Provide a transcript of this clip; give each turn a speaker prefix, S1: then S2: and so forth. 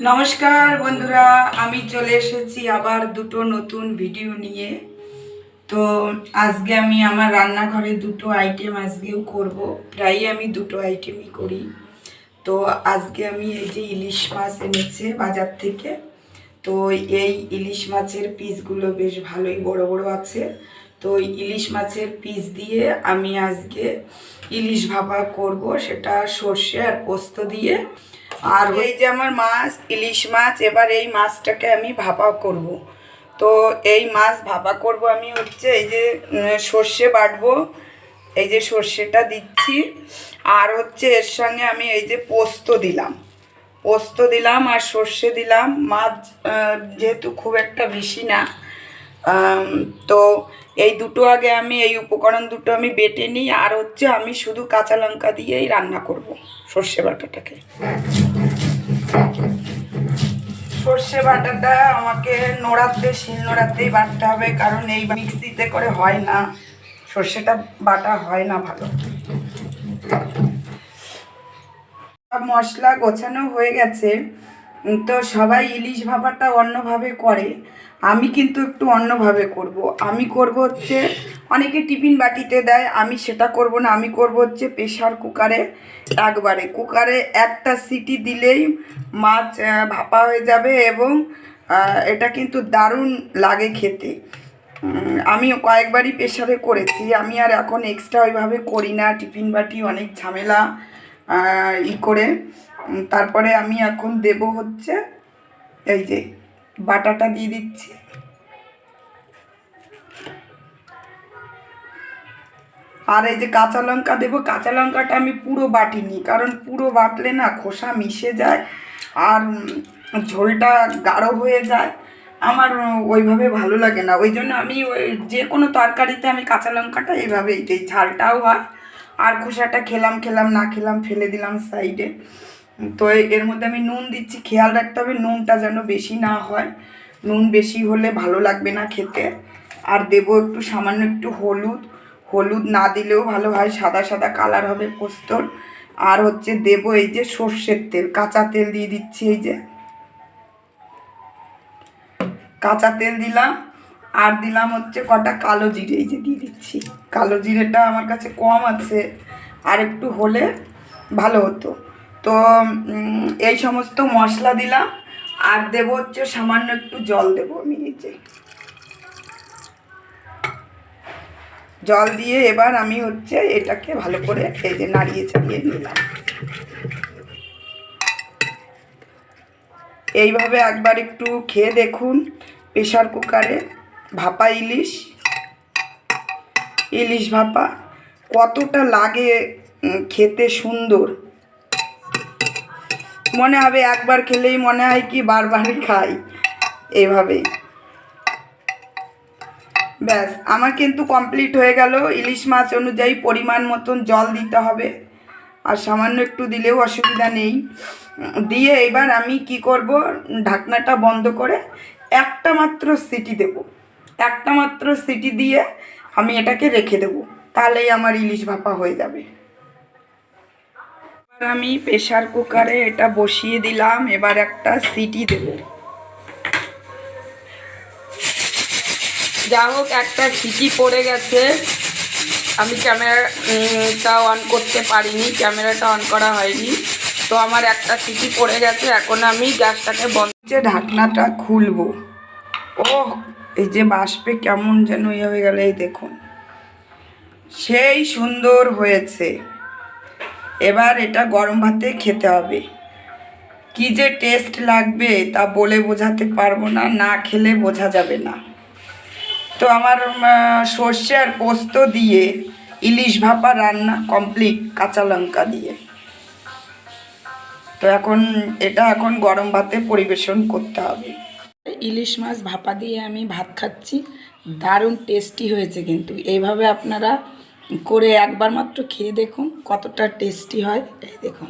S1: নমস্কার বন্ধুরা, আমি চলে এসেছি আবার দুটো নতুন ভিডিও নিয়ে। তো আজকে আমি আমার রান্নাঘরে দুটো আইটেম আজকেও করব। প্রায়ই আমি দুটো আইটেমই করি। তো আজকে আমি এই যে ইলিশ মাছ এনেছে বাজার থেকে। তো এই ইলিশ মাছের পিসগুলো বেশ ভালোই বড় বড় আছে। তো ইলিশ মাছের পিস দিয়ে আমি আজকে ইলিশ ভাপা করব, সেটা সর্ষে আর পোস্ত দিয়ে। আর এই যে আমার মাছ, ইলিশ মাছ, এবার এই মাছটাকে আমি ভাপা করব। তো এই মাছ ভাপা করব আমি হচ্ছে এই যে সর্ষে বাটবো, এই যে সর্ষেটা দিচ্ছি। আর হচ্ছে এর সঙ্গে আমি এই যে পোস্ত দিলাম আর সর্ষে দিলাম। মাছ যেহেতু খুব একটা বেশি না, তো এই দুটো আগে আমি এই উপকরণ দুটো আমি বেটে নিই। আর হচ্ছে আমি শুধু কাঁচা লঙ্কা দিয়েই রান্না করব সর্ষে বাটাটাকে। সর্ষে বাটাটা আমাকে শিল নোড়াতেই বাটতে হবে, কারণ এই মিক্সিতে করে হয় না, সর্ষেটা বাটা হয় না ভালো। সব মশলা গোছানো হয়ে গেছে। তো সবাই ইলিশ ভাপাটা অন্যভাবে করে, আমি কিন্তু একটু অন্যভাবে করব। আমি করব হচ্ছে, অনেকে টিফিন বাটিতে দেয়, আমি সেটা করব না। আমি করব হচ্ছে প্রেশার কুকারে, একবারে কুকারে একটা সিটি দিলেই মাছ ভাপা হয়ে যাবে। এবং এটা কিন্তু দারুণ লাগে খেতে। আমি কয়েকবারই প্রেশারে করেছি, আমি আর এখন এক্সট্রা ওইভাবে করি না। টিফিন বাটি অনেক ঝামেলা করে। তারপরে আমি এখন দেব হচ্ছে এই যে বাটাটা দিয়ে দিচ্ছি। আর এই যে কাঁচা লঙ্কা দেবো। কাঁচা লঙ্কাটা আমি পুরো বাটিনি, কারণ পুরো বাটলে না খোসা মিশে যায় আর ঝোলটা গাঢ় হয়ে যায়। আমার ওইভাবে ভালো লাগে না, ওই জন্য আমি ওই যে কোনো তরকারিতে আমি কাঁচা লঙ্কাটা এইভাবেই দিই, ঝালটাও হয় আর খোসাটা খেলাম না খেলাম ফেলে দিলাম সাইডে। তো এর মধ্যে আমি নুন দিচ্ছি। খেয়াল রাখতে হবে নুনটা যেন বেশি না হয়, নুন বেশি হলে ভালো লাগবে না খেতে। আর দেবো একটু সামান্য একটু হলুদ না দিলেও ভালো হয়, সাদা সাদা কালার হবে পোস্তর। আর হচ্ছে দেবো এই যে সর্ষের তেল, কাঁচা তেল দিয়ে দিচ্ছি। এই যে কাঁচা তেল দিলাম। আর দিলাম হচ্ছে কটা কালো জিরে, এই যে দিয়ে দিচ্ছি। কালো জিরেটা আমার কাছে কম আছে, আর একটু হলে ভালো হতো। তো এই সমস্ত মশলা দিলাম। আর দেবো হচ্ছে সামান্য একটু জল দেবো আমি, এই যে জল দিয়ে এবার আমি হচ্ছে এটাকে ভালো করে এই যে নাড়িয়ে চাড়িয়ে নিলাম। এইভাবে একবার একটু খেয়ে দেখুন প্রেশার কুকারে ভাপা ইলিশ ভাপা কতটা লাগে খেতে সুন্দর। মনে হবে একবার খেলেই মনে হয় কি বারবারই খাই এইভাবে। ব্যাস, আমার কিন্তু কমপ্লিট হয়ে গেল। ইলিশ মাছ অনুযায়ী পরিমাণ মতন জল দিতে হবে, আর সামান্য একটু দিলেও অসুবিধা নেই। দিয়ে এবার আমি কি করব, ঢাকনাটা বন্ধ করে একটা মাত্র সিটি দেব। একটা মাত্র সিটি দিয়ে আমি এটাকে রেখে দেব, তাহলেই আমার ইলিশ ভাপা হয়ে যাবে। এবার আমি প্রেশার কুকারে এটা বসিয়ে দিলাম, এবার একটা সিটি দেব। যা হোক একটা সিটি পড়ে গেছে। আমি ক্যামেরাটা অন করতে পারিনি, ক্যামেরাটা অন করা হয়নি। তো আমার একটা সিটি পড়ে গেছে। এখন আমি গ্যাসটাকে বন্ধ করে ঢাকনাটা খুলবো। ও এই যে বাষ্পে কেমন যেন ইয়ে হয়ে গেল, এই দেখুন সেই সুন্দর হয়েছে। এবার এটা গরম ভাতে খেতে হবে। কি যে টেস্ট লাগবে তা বলে বোঝাতে পারবো না, না খেলে বোঝা যাবে না। তো আমার সর্ষে আর পোস্ত দিয়ে ইলিশ ভাপা রান্না কমপ্লিট, কাঁচা লঙ্কা দিয়ে। তো এখন গরম ভাতে পরিবেশন করতে হবে। ইলিশ মাছ ভাপা দিয়ে আমি ভাত খাচ্ছি, দারুণ টেস্টি হয়েছে। কিন্তু এইভাবে আপনারা করে একবার মাত্র খেয়ে দেখুন কতটা টেস্টি হয়। এই দেখুন।